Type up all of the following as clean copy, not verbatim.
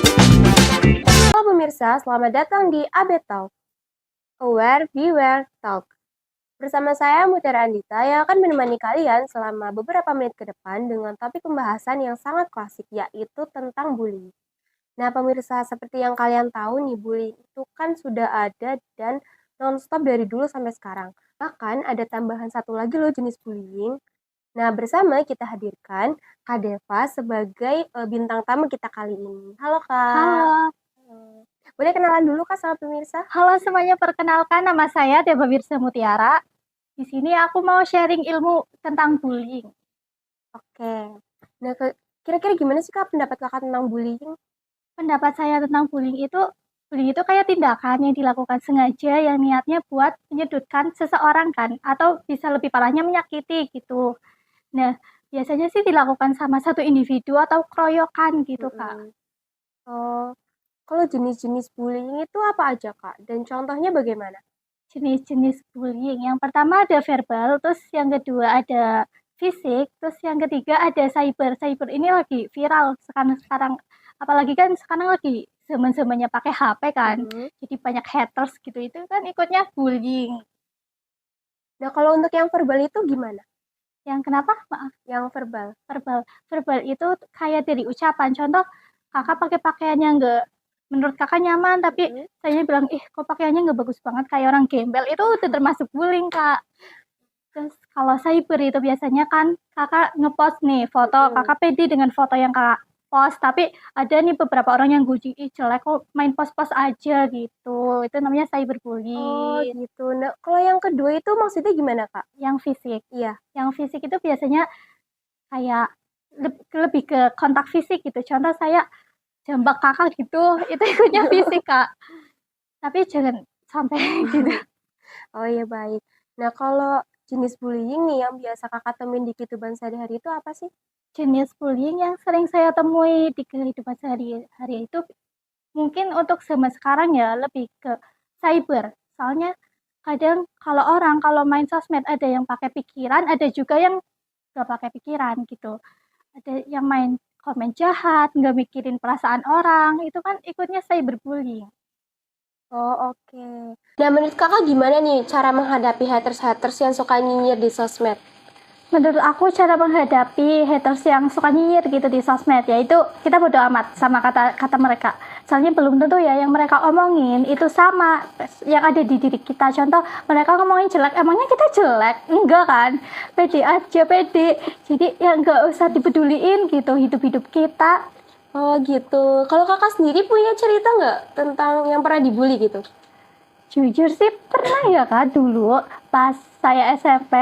Halo pemirsa, selamat datang di AB Talk. Aware, Beware, Talk. Bersama saya Mutiara Andita yang akan menemani kalian selama beberapa menit ke depan dengan topik pembahasan yang sangat klasik, yaitu tentang bullying. Nah pemirsa, seperti yang kalian tahu nih, bullying itu kan sudah ada dan non-stop dari dulu sampai sekarang. Bahkan ada tambahan satu lagi loh jenis bullying. Nah bersama kita hadirkan Kak Deva sebagai bintang tamu kita kali ini. Halo Kak. Halo, Boleh kenalan dulu Kak sama pemirsa? halo semuanya, perkenalkan nama saya Deva Wirsa Mutiara. Di sini aku mau sharing ilmu tentang bullying. Oke. Nah, kira-kira gimana sih Kak pendapat Kakak tentang bullying? Pendapat saya tentang bullying itu kayak tindakan yang dilakukan sengaja yang niatnya buat menyudutkan seseorang kan, atau bisa lebih parahnya menyakiti gitu. Nah, biasanya sih dilakukan sama satu individu atau keroyokan gitu, Kak. Oh, kalau jenis-jenis bullying itu apa aja Kak? Dan contohnya bagaimana? Jenis-jenis bullying. Yang pertama ada verbal, terus yang kedua ada fisik, terus yang ketiga ada cyber. Cyber ini lagi viral sekarang, apalagi kan sekarang lagi zaman-zamannya pakai HP kan. Jadi banyak haters gitu. Itu kan ikutnya bullying. Nah, kalau untuk yang verbal itu gimana? Yang kenapa? Maaf, Yang verbal. verbal itu kayak dari ucapan. Contoh, kakak pakai pakaian yang enggak menurut kakak nyaman, tapi saya bilang, ih kok pakaiannya nggak bagus banget kayak orang gembel. Itu udah termasuk bullying, Kak. Terus kalau cyber itu biasanya kan kakak ngepost nih foto, kakak pede dengan foto yang kakak post, tapi ada nih beberapa orang yang guji, ih jelek kok main post-post aja gitu. Itu namanya Oh cyberbullying. gitu. Nah, kalau yang kedua itu maksudnya gimana Kak? Yang fisik. Iya. Yang fisik itu biasanya kayak lebih ke kontak fisik gitu. Contoh saya jambak kakak gitu, itu ikutnya fisik, Kak. Tapi jangan sampai gitu. Oh iya baik. Nah, kalau jenis bullying nih yang biasa Kakak temuin di kehidupan sehari-hari itu apa sih? Jenis bullying yang sering saya temui di kehidupan sehari-hari itu mungkin untuk zaman sekarang ya lebih ke cyber. Soalnya kadang kalau main sosmed ada yang pakai pikiran, ada juga yang nggak pakai pikiran gitu. Ada yang main komen jahat, nggak mikirin perasaan orang, itu kan ikutnya cyberbullying. Oh oke. Nah menurut Kakak gimana nih cara menghadapi haters-haters yang suka nyinyir di sosmed? Menurut aku cara menghadapi haters yang suka nyinyir gitu di sosmed yaitu kita bodo amat sama kata mereka. Soalnya belum tentu ya yang mereka omongin itu sama yang ada di diri kita. Contoh mereka ngomongin jelek, emangnya kita jelek? Enggak kan? Pede aja, pede. Jadi ya enggak usah dipeduliin gitu hidup-hidup kita. Oh gitu. Kalau Kakak sendiri punya cerita nggak tentang yang pernah dibully gitu? Jujur sih pernah ya Kak dulu pas saya SMP,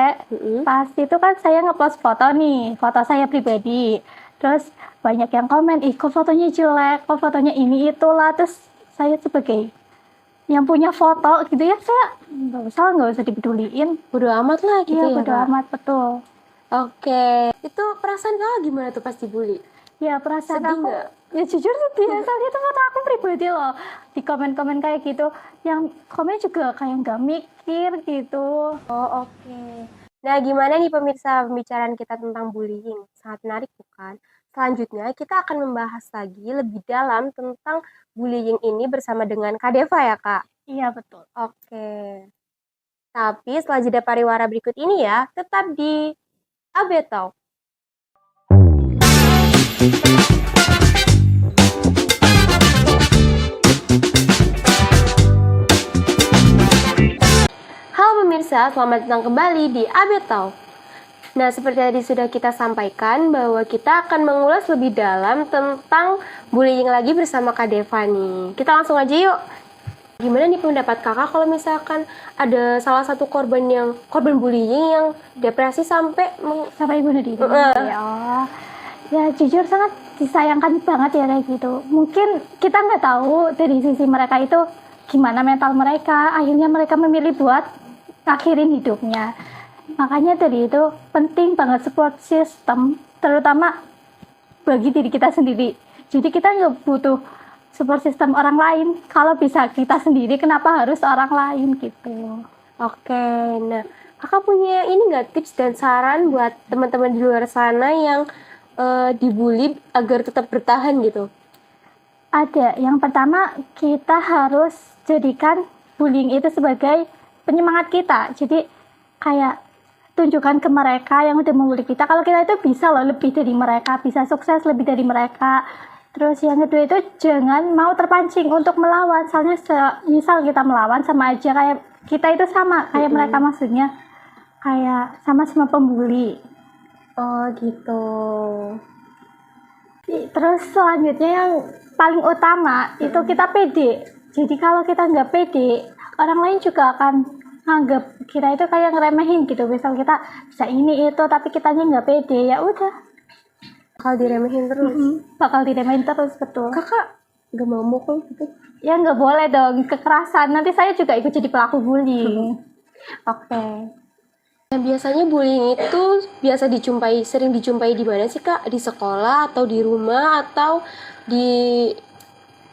pas itu kan saya ngepost foto nih, foto saya pribadi. Terus banyak yang komen, ih kok fotonya jelek, kok fotonya ini itulah. Terus saya sebagai yang punya foto gitu ya, saya nggak usah dipeduliin. Bodo amat lah gitu Iya, ya bodo Kak? amat, betul. Oke. Itu perasaan Kakak gimana tuh pas dibully? Ya perasaan Sedih aku, nggak? ya jujur sih biasa itu foto aku pribadi loh. Di komen-komen kayak gitu, yang komen juga kayak nggak mikir gitu. Oh oke. Nah gimana nih pemirsa pembicaraan kita tentang bullying? Sangat menarik bukan? Selanjutnya kita akan membahas lagi lebih dalam tentang bullying ini bersama dengan Kak Deva ya Kak? Iya betul. Oke. Tapi setelah jeda pariwara berikut ini ya, tetap di AB Talk. Halo pemirsa, selamat datang kembali di AB Talk. Nah, seperti tadi sudah kita sampaikan bahwa kita akan mengulas lebih dalam tentang bullying lagi bersama Kak Deva nih. Kita langsung aja yuk. Gimana nih pendapat kakak kalau misalkan ada salah satu korban bullying yang depresi sampai bunuh diri? Ya jujur sangat disayangkan banget ya kayak gitu. Mungkin kita nggak tahu dari sisi mereka itu gimana mental mereka, akhirnya mereka memilih buat akhirin hidupnya. Makanya dari itu penting banget support system, terutama bagi diri kita sendiri. Jadi kita nggak butuh support system orang lain. Kalau bisa kita sendiri, kenapa harus orang lain gitu? Oke, nah Kakak punya ini nggak tips dan saran buat teman-teman di luar sana yang dibully agar tetap bertahan gitu? Ada. Yang pertama, kita harus jadikan bullying itu sebagai penyemangat kita. Jadi kayak tunjukkan ke mereka yang udah membuli kita kalau kita itu bisa loh lebih dari mereka, bisa sukses lebih dari mereka. Terus yang kedua itu jangan mau terpancing untuk melawan. Soalnya misal kita melawan sama aja kayak kita itu sama kayak mereka, maksudnya kayak sama-sama pembuli. Oh gitu. Terus selanjutnya yang paling utama itu kita pede. Jadi kalau kita nggak pede, orang lain juga akan nganggap kita itu kayak ngeremehin gitu. Misal kita bisa ini itu tapi kitanya nggak pede, ya udah Bakal diremehin terus. bakal diremehin terus, betul. Kakak nggak mau mukul gitu? Ya nggak boleh dong, kekerasan. Nanti saya juga ikut jadi pelaku bullying. Oke. Nah, biasanya bullying itu sering dijumpai di mana sih Kak? Di sekolah atau di rumah atau di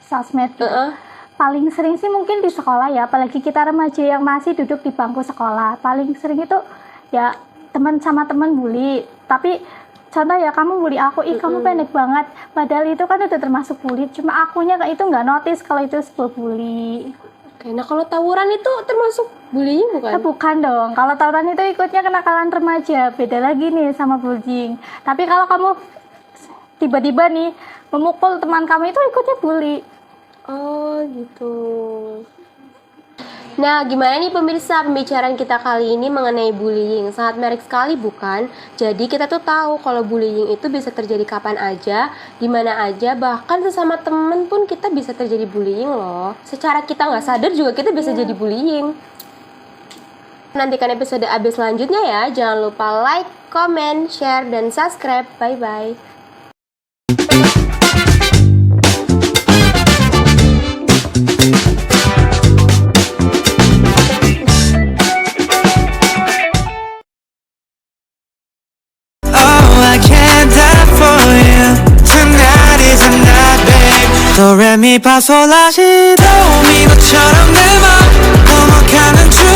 Sosmed gitu. Heeh. Paling sering sih mungkin di sekolah ya, apalagi kita remaja yang masih duduk di bangku sekolah. Paling sering itu ya teman sama teman bully. Tapi contoh ya, kamu bully aku, ih kamu pendek banget. Padahal itu kan udah termasuk bully. Cuma akunya itu nggak notice kalau itu sebuah bully. Oke, nah kalau tawuran itu termasuk bullying bukan? Bukan dong. Kalau tawuran itu ikutnya kenakalan remaja. Beda lagi nih sama bullying. Tapi kalau kamu tiba-tiba nih memukul teman kamu itu ikutnya bully. Oh gitu. Nah, gimana nih pemirsa, pembicaraan kita kali ini mengenai bullying? Sangat menarik sekali bukan? Jadi kita tuh tahu kalau bullying itu bisa terjadi kapan aja, di mana aja, bahkan sesama temen pun kita bisa terjadi bullying loh. Secara kita nggak sadar juga kita bisa jadi bullying. Nantikan episode AB selanjutnya ya. Jangan lupa like, comment, share, dan subscribe. Bye-bye. Do re mi fa sol la si do mi 너처럼 내 맘 넘어가는 중